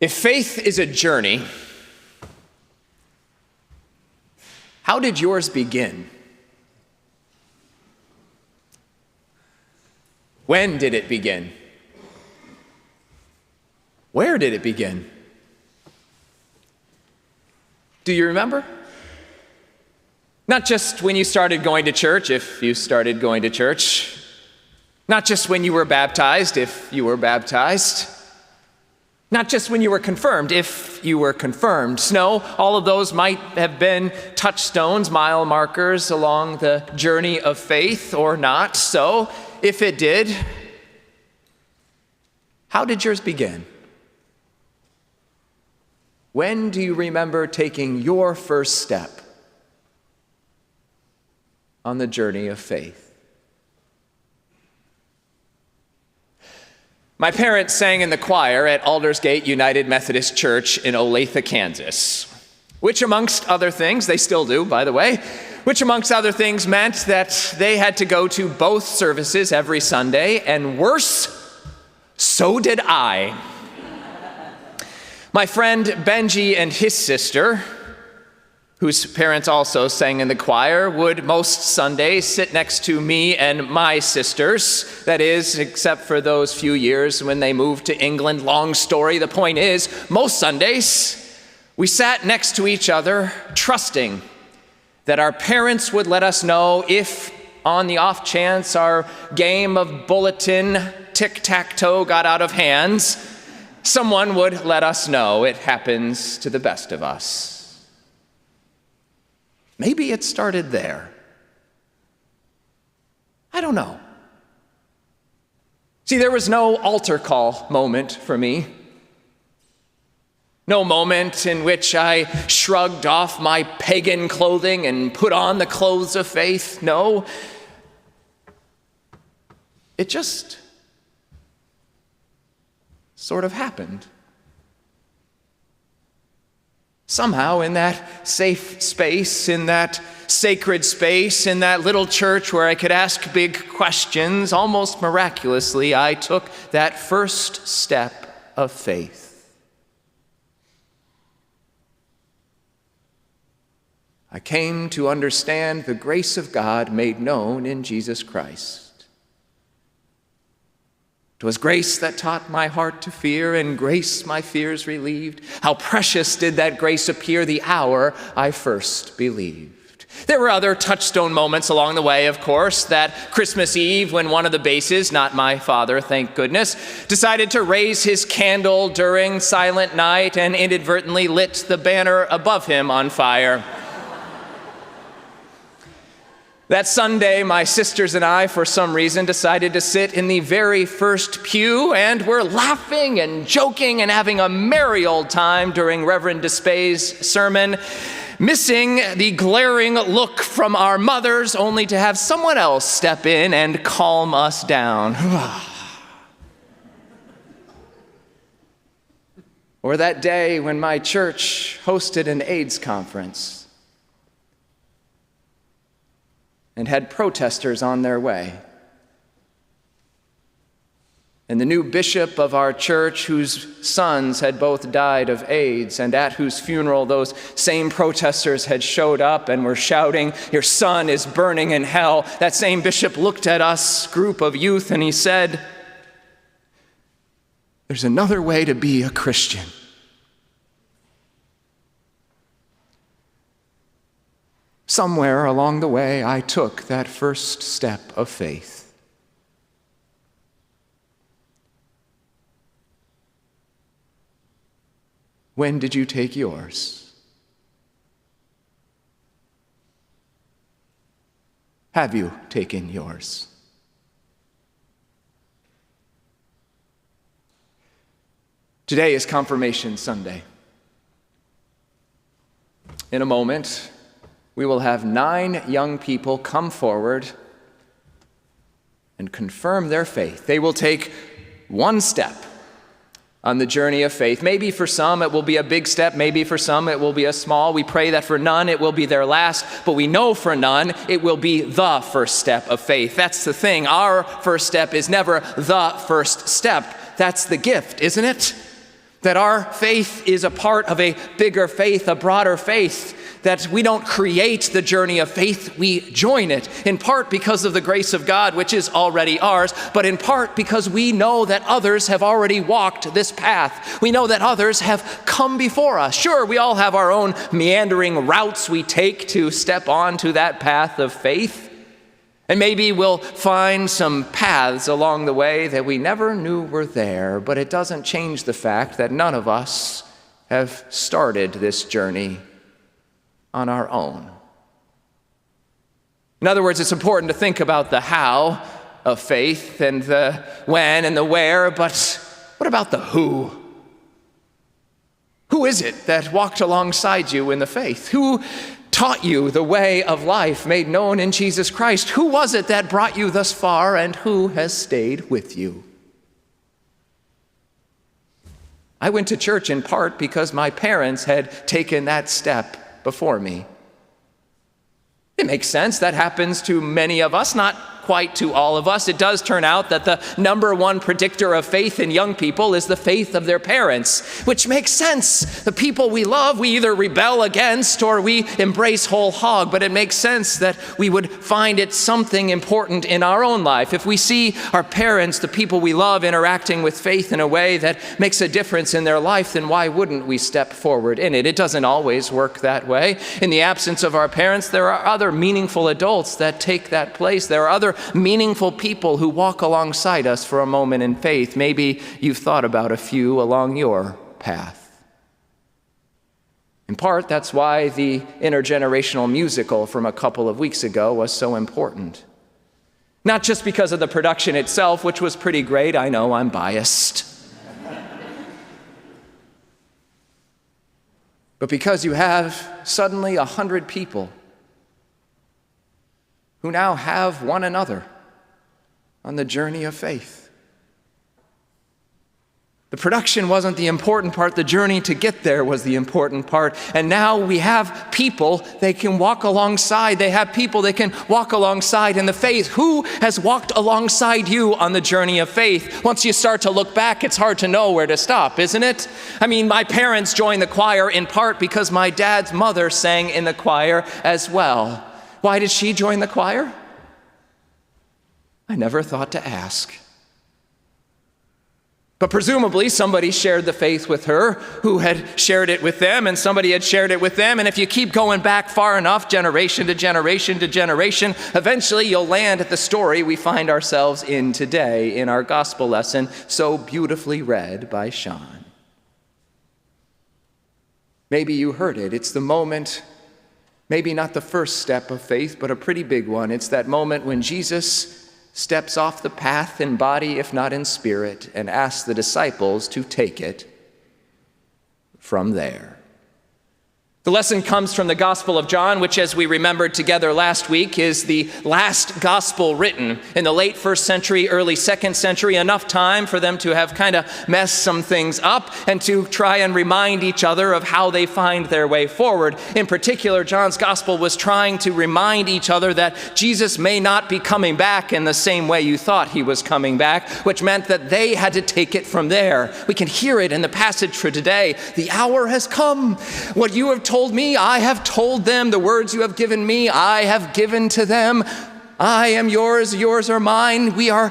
If faith is a journey, how did yours begin? When did it begin? Where did it begin? Do you remember? Not just when you started going to church, if you started going to church. Not just when you were baptized, if you were baptized. Not just when you were confirmed, if you were confirmed. No, all of those might have been touchstones, mile markers along the journey of faith, or not. So, if it did, how did yours begin? When do you remember taking your first step on the journey of faith? My parents sang in the choir at Aldersgate United Methodist Church in Olathe, Kansas, which amongst other things, they still do, by the way, which amongst other things meant that they had to go to both services every Sunday, and worse, so did I. My friend Benji and his sister, whose parents also sang in the choir, would most Sundays sit next to me and my sisters. That is, except for those few years when they moved to England. Long story. The point is, most Sundays, we sat next to each other, trusting that our parents would let us know if, on the off chance our game of bulletin tic-tac-toe got out of hands, someone would let us know. It happens to the best of us. Maybe it started there. I don't know. See, there was no altar call moment for me. No moment in which I shrugged off my pagan clothing and put on the clothes of faith. No. It just sort of happened. Somehow in that safe space, in that sacred space, in that little church where I could ask big questions, almost miraculously, I took that first step of faith. I came to understand the grace of God made known in Jesus Christ. 'Twas grace that taught my heart to fear, and grace my fears relieved. How precious did that grace appear the hour I first believed. There were other touchstone moments along the way, of course. That Christmas Eve when one of the basses, not my father, thank goodness, decided to raise his candle during silent night and inadvertently lit the banner above him on fire. That Sunday, my sisters and I, for some reason, decided to sit in the very first pew, and were laughing and joking and having a merry old time during Reverend Despay's sermon, missing the glaring look from our mothers, only to have someone else step in and calm us down. Or that day when my church hosted an AIDS conference and had protesters on their way. And the new bishop of our church, whose sons had both died of AIDS, and at whose funeral those same protesters had showed up and were shouting, "Your son is burning in hell." That same bishop looked at us, group of youth, and he said, "There's another way to be a Christian." Somewhere along the way, I took that first step of faith. When did you take yours? Have you taken yours? Today is Confirmation Sunday. In a moment, we will have 9 young people come forward and confirm their faith. They will take one step on the journey of faith. Maybe for some it will be a big step, maybe for some it will be a small. We pray that for none it will be their last, but we know for none it will be the first step of faith. That's the thing. Our first step is never the first step. That's the gift, isn't it? That our faith is a part of a bigger faith, a broader faith, that we don't create the journey of faith, we join it, in part because of the grace of God, which is already ours, but in part because we know that others have already walked this path. We know that others have come before us. Sure, we all have our own meandering routes we take to step onto that path of faith, and maybe we'll find some paths along the way that we never knew were there, but it doesn't change the fact that none of us have started this journey on our own. In other words, it's important to think about the how of faith and the when and the where, but what about the who? Who is it that walked alongside you in the faith? Who taught you the way of life made known in Jesus Christ? Who was it that brought you thus far, and who has stayed with you? I went to church in part because my parents had taken that step before me. It makes sense. That happens to many of us, not quite to all of us. It does turn out that the number one predictor of faith in young people is the faith of their parents, which makes sense. The people we love, we either rebel against or we embrace whole hog, but it makes sense that we would find it something important in our own life. If we see our parents, the people we love, interacting with faith in a way that makes a difference in their life, then why wouldn't we step forward in it? It doesn't always work that way. In the absence of our parents, there are other meaningful adults that take that place. There are other meaningful people who walk alongside us for a moment in faith. Maybe you've thought about a few along your path. In part, that's why the intergenerational musical from a couple of weeks ago was so important. Not just because of the production itself, which was pretty great. I know I'm biased. But because you have suddenly 100 people who now have one another on the journey of faith. The production wasn't the important part. The journey to get there was the important part. And now we have people they can walk alongside. They have people they can walk alongside in the faith. Who has walked alongside you on the journey of faith? Once you start to look back, it's hard to know where to stop, isn't it? I mean, my parents joined the choir in part because my dad's mother sang in the choir as well. Why did she join the choir? I never thought to ask. But presumably somebody shared the faith with her who had shared it with them, and somebody had shared it with them. And if you keep going back far enough, generation to generation to generation, eventually you'll land at the story we find ourselves in today in our gospel lesson, so beautifully read by Sean. Maybe you heard it. It's the moment, maybe not the first step of faith, but a pretty big one. It's that moment when Jesus steps off the path in body, if not in spirit, and asks the disciples to take it from there. The lesson comes from the Gospel of John, which, as we remembered together last week, is the last gospel written in the late 1st century, early 2nd century, enough time for them to have kind of messed some things up and to try and remind each other of how they find their way forward. In particular, John's gospel was trying to remind each other that Jesus may not be coming back in the same way you thought he was coming back, which meant that they had to take it from there. We can hear it in the passage for today. The hour has come. What you have told me, I have told them. The words you have given me, I have given to them. I am yours, yours are mine. We are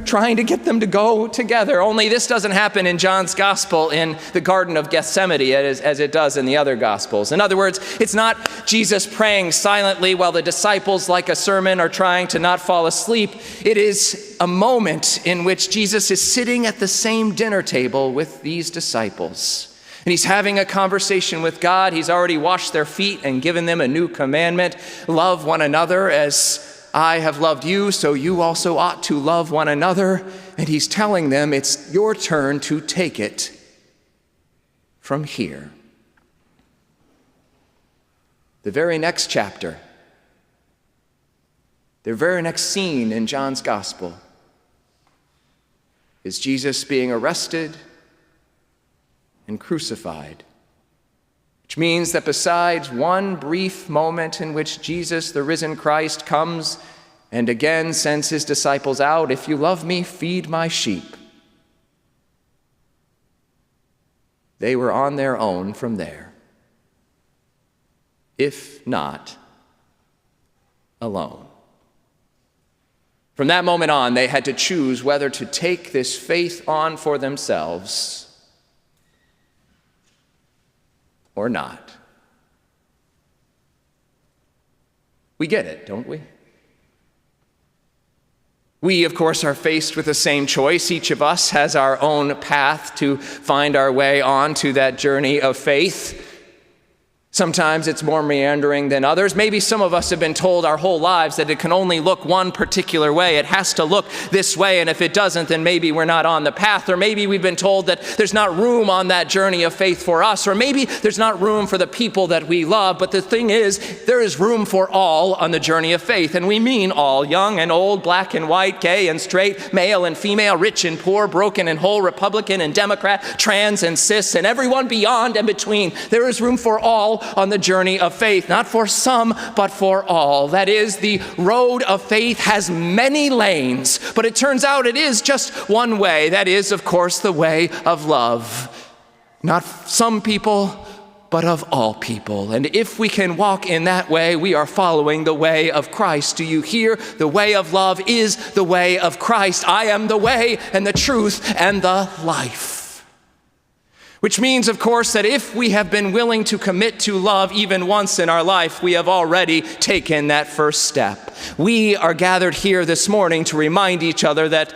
trying to get them to go together. Only this doesn't happen in John's gospel in the Garden of Gethsemane as it does in the other gospels. In other words, it's not Jesus praying silently while the disciples, like a sermon, are trying to not fall asleep. It is a moment in which Jesus is sitting at the same dinner table with these disciples. And he's having a conversation with God. He's already washed their feet and given them a new commandment. Love one another as I have loved you, so you also ought to love one another. And he's telling them it's your turn to take it from here. The very next chapter, the very next scene in John's gospel is Jesus being arrested and crucified, which means that besides one brief moment in which Jesus, the risen Christ, comes and again sends his disciples out, if you love me, feed my sheep, they were on their own from there, if not alone. From that moment on, they had to choose whether to take this faith on for themselves or not. We get it, don't we? We, of course, are faced with the same choice. Each of us has our own path to find our way on to that journey of faith. Sometimes it's more meandering than others. Maybe some of us have been told our whole lives that it can only look one particular way. It has to look this way, and if it doesn't, then maybe we're not on the path. Or maybe we've been told that there's not room on that journey of faith for us. Or maybe there's not room for the people that we love. But the thing is, there is room for all on the journey of faith. And we mean all, young and old, black and white, gay and straight, male and female, rich and poor, broken and whole, Republican and Democrat, trans and cis, and everyone beyond and between. There is room for all on the journey of faith, not for some, but for all. That is, the road of faith has many lanes, but it turns out it is just one way. That is, of course, the way of love. Not some people, but of all people. And if we can walk in that way, we are following the way of Christ. Do you hear? The way of love is the way of Christ. I am the way and the truth and the life. Which means, of course, that if we have been willing to commit to love even once in our life, we have already taken that first step. We are gathered here this morning to remind each other that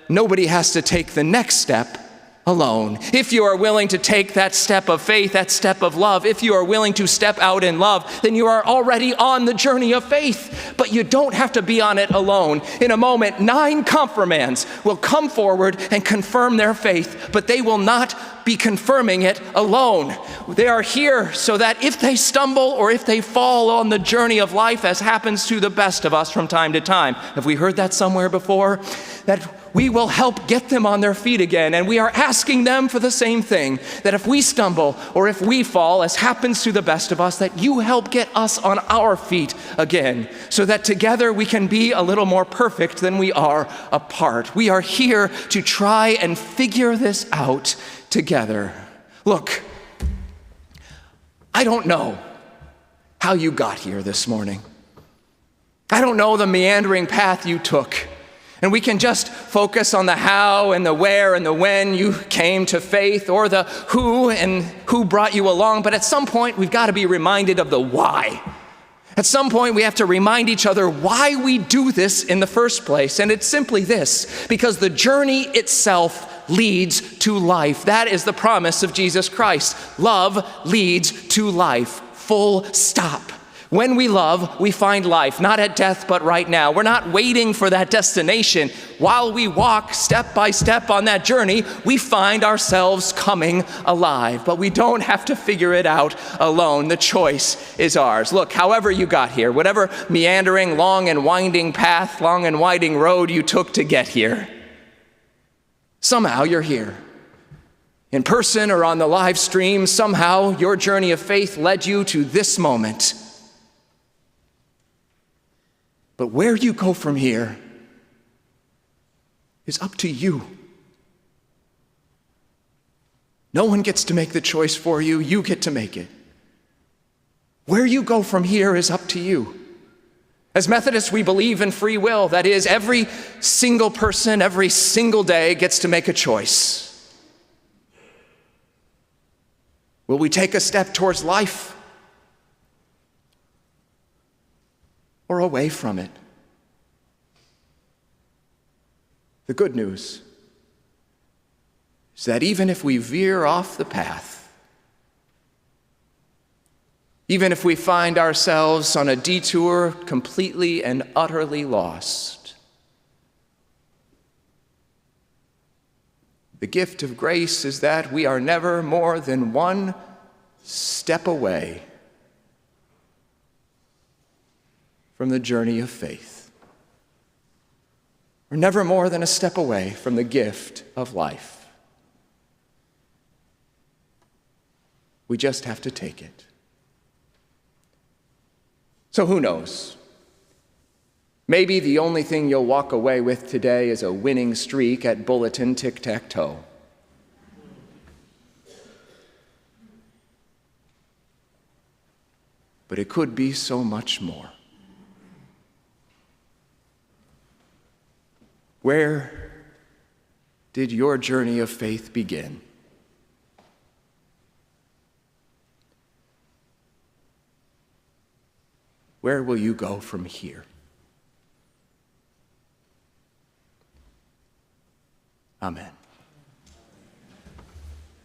nobody has to take the next step alone. If you are willing to take that step of faith, that step of love, if you are willing to step out in love, then you are already on the journey of faith. But you don't have to be on it alone. In a moment, 9 confirmands will come forward and confirm their faith, but they will not be confirming it alone. They are here so that if they stumble or if they fall on the journey of life, as happens to the best of us from time to time, have we heard that somewhere before? That we will help get them on their feet again. And we are asking them for the same thing, that if we stumble or if we fall, as happens to the best of us, that you help get us on our feet again, so that together we can be a little more perfect than we are apart. We are here to try and figure this out together. Look, I don't know how you got here this morning. I don't know the meandering path you took. And we can just focus on the how and the where and the when you came to faith, or the who and who brought you along. But at some point, we've got to be reminded of the why. At some point, we have to remind each other why we do this in the first place. And it's simply this: because the journey itself leads to life. That is the promise of Jesus Christ. Love leads to life. Full stop. When we love, we find life, not at death, but right now. We're not waiting for that destination. While we walk step by step on that journey, we find ourselves coming alive. But we don't have to figure it out alone. The choice is ours. Look, however you got here, whatever meandering, long and winding path, long and winding road you took to get here, somehow you're here. In person or on the live stream, somehow your journey of faith led you to this moment. But where you go from here is up to you. No one gets to make the choice for you. You get to make it. Where you go from here is up to you. As Methodists, we believe in free will. That is, every single person, every single day gets to make a choice. Will we take a step towards life or away from it? The good news is that even if we veer off the path, even if we find ourselves on a detour completely and utterly lost, the gift of grace is that we are never more than one step away from the journey of faith. We're never more than a step away from the gift of life. We just have to take it. So who knows? Maybe the only thing you'll walk away with today is a winning streak at bulletin tic-tac-toe. but it could be so much more. Where did your journey of faith begin? Where will you go from here? Amen.